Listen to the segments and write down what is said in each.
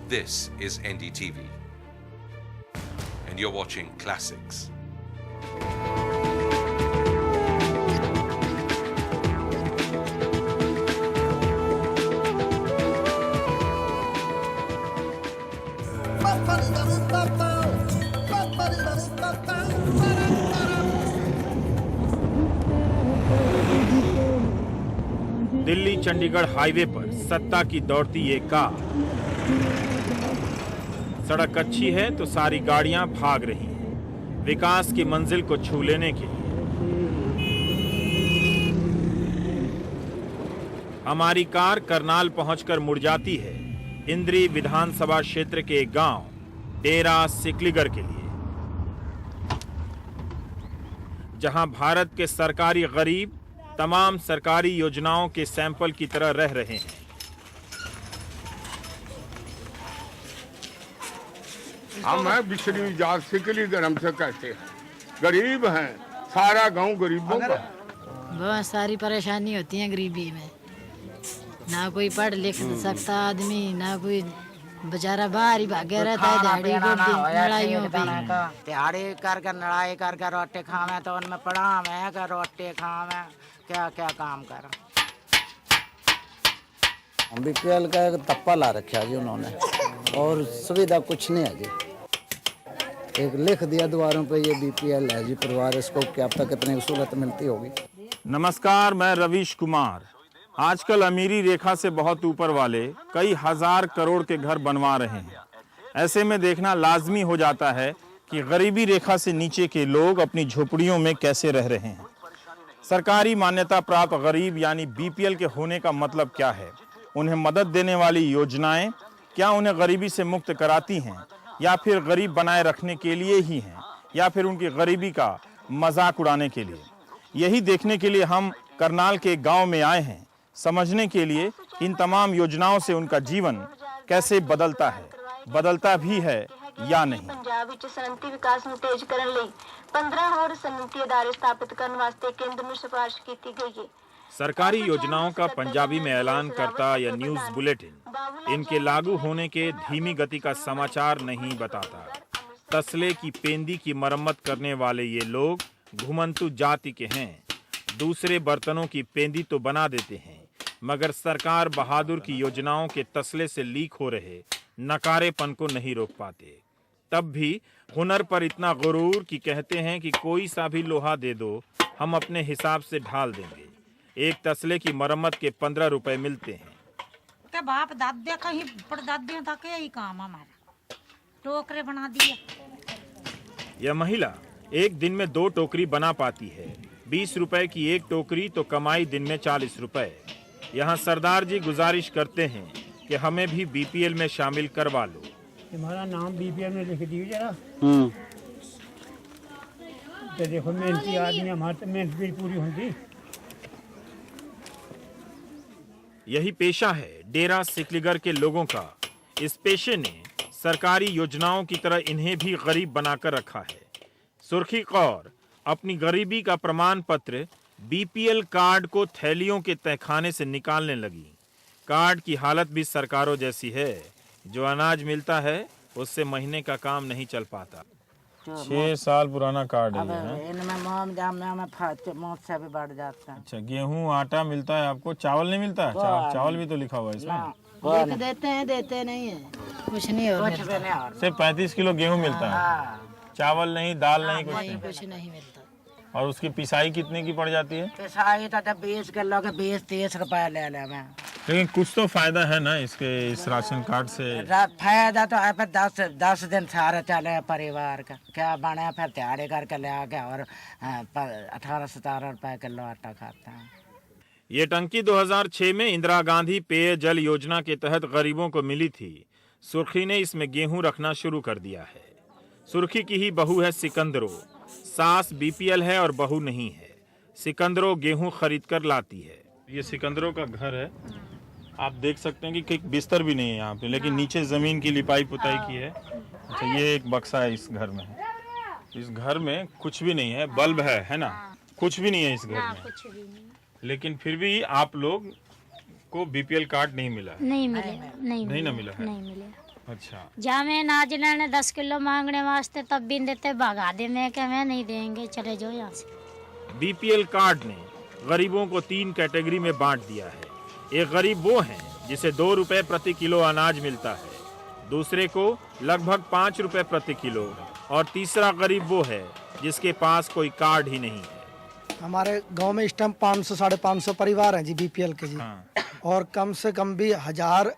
This is NDTV, and you're watching Classics. Delhi Chandigarh highway पर सत्ता की दौड़ती ये कार। सड़क अच्छी है तो सारी गाड़ियां भाग रही हैं विकास की मंजिल को छू लेने के लिए। हमारी कार करनाल पहुंचकर मुड़ जाती है इंद्री विधानसभा क्षेत्र के एक गांव डेरा सिकलीगर के लिए, जहां भारत के सरकारी गरीब तमाम सरकारी योजनाओं के सैंपल की तरह रह रहे हैं। हम हैं बिछड़ी जात सिकलीगर, हमसे कहते हैं, गरीब हैं, सारा गांव गरीबों का। बहुत सारी परेशानी होती है गरीबी में, ना कोई पढ़ लिख सकता आदमी, ना कोई बेचारा बाहर ही भागे रहता है लड़ाइयों पे। दिहाड़ी कर लड़ाई कर रोटी खावे तो उनमें पड़ा मैं कर रोटी खावे, क्या क्या काम कर। बीपीएल का एक तप्पा ला रखा जी उन्होंने, और सुविधा कुछ नहीं है जी। एक लिख दिया द्वारों पे ये बीपीएल है जी परिवार, इसको क्या पता कितनी सहूलत मिलती होगी। नमस्कार, मैं रवीश कुमार। आजकल अमीरी रेखा से बहुत ऊपर वाले कई हजार करोड़ के घर बनवा रहे हैं। ऐसे में देखना लाजमी हो जाता है कि गरीबी रेखा से नीचे के लोग अपनी झोपड़ियों में कैसे रह रहे हैं। सरकारी मान्यता प्राप्त गरीब यानी बीपीएल के होने का मतलब क्या है? उन्हें मदद देने वाली योजनाएं क्या उन्हें गरीबी से मुक्त कराती हैं, या फिर गरीब बनाए रखने के लिए ही हैं, या फिर उनकी गरीबी का मजाक उड़ाने के लिए? यही देखने के लिए हम करनाल के गांव में आए हैं, समझने के लिए इन तमाम योजनाओं से उनका जीवन कैसे बदलता है, बदलता भी है या नहीं। पंजाब विच सनअती विकास ਨੂੰ तेज ਕਰਨ ਲਈ 15 ਹੋਰ सनअती अदारे स्थापित ਕਰਨ ਵਾਸਤੇ केंद्र ਨੂੰ सिफारिश की गई है। सरकारी योजनाओं का पंजाबी में ऐलान करता यह न्यूज बुलेटिन इनके लागू होने के धीमी गति का समाचार नहीं बताता। तसले की पेंदी की मरम्मत करने वाले ये लोग घुमंतु जाति के हैं। दूसरे बर्तनों की पेंदी तो बना देते हैं, मगर सरकार बहादुर की योजनाओं के तसले से लीक हो रहे नकारेपन को नहीं रोक पाते। तब भी हुनर पर इतना गुरूर कि कहते हैं कि कोई सा भी लोहा दे दो, हम अपने हिसाब से ढाल देंगे। एक तसले की मरम्मत के 15 रुपए मिलते हैं। ते बाप दादे कहीं परदादियों तक यही काम हमारा, टोकरे बना दिया। यह महिला एक दिन में 2 टोकरी बना पाती है। 20 रुपए की एक टोकरी तो कमाई दिन में 40 रुपए। यहाँ सरदार जी गुजारिश करते हैं कि हमें भी बीपीएल में शामिल करवा लो। तुम्हारा नाम बीपीएल में लिख दीजिए जरा। तो देखो मेहनती आदमी, हमारी तो मेहनत भी पूरी होगी। यही पेशा है डेरा सिकलीगर के लोगों का। इस पेशे ने सरकारी योजनाओं की तरह इन्हें भी गरीब बनाकर रखा है। सुर्खी कौर अपनी गरीबी का प्रमाण पत्र बीपीएल कार्ड को थैलियों के तहखाने से निकालने लगी। कार्ड की हालत भी सरकारों जैसी है। जो अनाज मिलता है उससे महीने का काम नहीं चल पाता। 6 साल पुराना कार्ड है। इनमें मोम जाम में मौत से भी बढ़ जाता है। अच्छा, गेहूं आटा मिलता है आपको, चावल नहीं मिलता है? चावल भी तो लिखा हुआ है इसमें। लिख देते हैं, देते नहीं है, कुछ नहीं हो रहा। सिर्फ 35 किलो गेहूं मिलता है, चावल नहीं, दाल नहीं, कुछ नहीं मिलता। और उसकी पिसाई कितने की पड़ जाती है? पिसाई तो 20 किलो के 20-30 रुपए ले ले मैं। लेकिन कुछ तो फायदा है ना इसके, इस राशन कार्ड से? फायदा तो है, पर 10 दिन सारा चले परिवार का। क्या बने फिर दिहाड़ी करके ले आके और 18-17 रुपए किलो आटा खाता है। ये टंकी 2006 में इंदिरा गांधी पेयजल योजना के तहत गरीबों को मिली थी। सुर्खी ने इसमें गेहूं रखना शुरू कर दिया है। सुर्खी की ही बहू है सिकंदरो। सास बीपीएल है और बहू नहीं है। सिकंदरो गेहूं खरीद कर लाती है। ये सिकंदरो का घर है। आप देख सकते हैं कि बिस्तर भी नहीं है यहाँ पे, लेकिन नीचे जमीन की लिपाई पुताई की है। अच्छा, ये एक बक्सा है इस घर में। इस घर में कुछ भी नहीं है, बल्ब है ना? कुछ भी नहीं है इस घर में। कुछ भी नहीं। लेकिन फिर भी आप लोग को बीपीएल कार्ड नहीं मिला? नहीं मिले, नहीं ना मिला है। नहीं मिले। अच्छा, जावे नाज लेने 10 किलो मांगने वास्ते तब भी देते, भगा दे, मैं क्या मैं नहीं देंगे, चले जाओ यहाँ से। बीपीएल कार्ड ने गरीबों को 3 कैटेगरी में बांट दिया है। एक गरीब वो हैं जिसे 2 रुपए प्रति किलो अनाज मिलता है, दूसरे को लगभग 5 रुपए प्रति किलो, और तीसरा गरीब वो है जिसके पास कोई कार्ड ही नहीं है। हमारे गांव में इस टाइम 500-550 परिवार हैं जी बीपीएल के जी। हाँ। और कम से कम भी हजार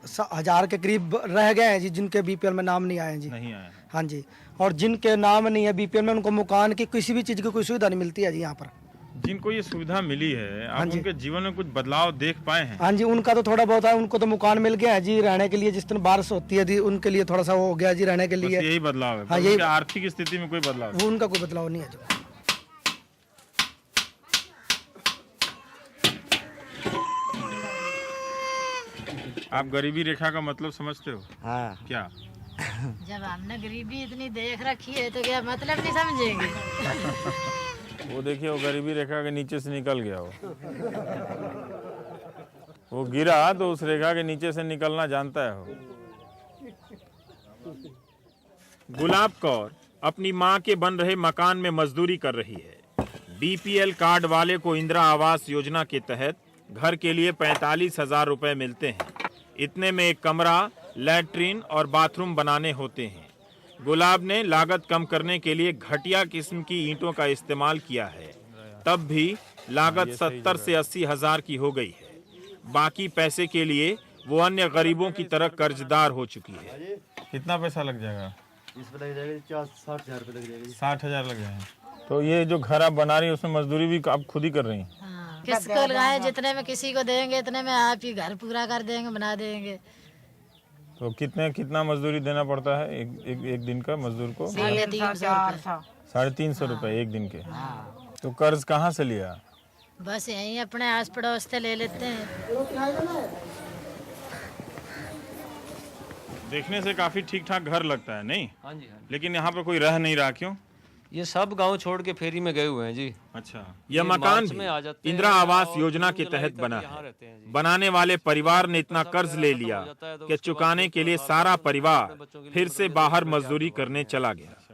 के करीब रह गए हैं जी जिनके बीपीएल में नाम नहीं आए हैं जी। नहीं आए हैं। हाँ जी, और जिनके नाम नहीं है बीपीएल में उनको मकान की किसी भी चीज़ की कोई सुविधा नहीं मिलती है जी यहाँ पर। जिनको ये सुविधा मिली है, हाँ आप जी। उनके जीवन में कुछ बदलाव देख पाए हैं? हाँ जी, उनका तो थोड़ा बहुत है, उनको तो मकान मिल गया है जी रहने के लिए। जिस दिन बारिश होती है जी उनके लिए थोड़ा सा वो हो गया जी रहने के बस लिए। यही बदलाव है। हाँ, पर यही उनकी आर्थिक स्थिति में कोई बदलाव नहीं। वो उनका कोई बदलाव नहीं है जो। आप गरीबी रेखा का मतलब समझते हो? हाँ। क्या? जब हमने गरीबी इतनी देख रखी है तो क्या मतलब नहीं समझेंगे। वो देखिए, वो गरीबी रेखा के नीचे से निकल गया वो गिरा तो उस रेखा के नीचे से निकलना जानता है वो। गुलाब कौर अपनी मां के बन रहे मकान में मजदूरी कर रही है। बीपीएल कार्ड वाले को इंदिरा आवास योजना के तहत घर के लिए 45,000 रुपए मिलते हैं। इतने में एक कमरा, लैट्रिन और बाथरूम बनाने होते हैं। गुलाब ने लागत कम करने के लिए घटिया किस्म की ईंटों का इस्तेमाल किया है, तब भी लागत 70 से 80 हजार की हो गई है। बाकी पैसे के लिए वो अन्य गरीबों की तरह कर्जदार हो चुकी है। कितना पैसा लग जाएगा? इसमें लग जाएगा 60,000 रुपये लग जाएगा। 60,000 लग जाएगा। तो ये जो घर आप बना रही है उसमें मजदूरी भी आप खुद ही कर रही हैं? हाँ, किसको लगाए, जितने में किसी को देंगे इतने में आप ही घर पूरा कर देंगे, बना देंगे। तो कितना मजदूरी देना पड़ता है एक दिन का मजदूर को? 350 रुपए एक दिन के। तो कर्ज कहाँ से लिया? बस यहीं अपने आस पड़ोस से ले लेते हैं। देखने से काफी ठीक ठाक घर लगता है, नहीं? हाँ जी, हाँ। लेकिन यहाँ पर कोई रह नहीं रहा, क्यों? ये सब गांव छोड़ के फेरी में गए हुए हैं जी। अच्छा, यह मकान भी इंदिरा आवास योजना के तहत बना है। बनाने वाले परिवार ने इतना कर्ज ले लिया कि चुकाने के लिए सारा परिवार फिर से बाहर मजदूरी करने चला गया।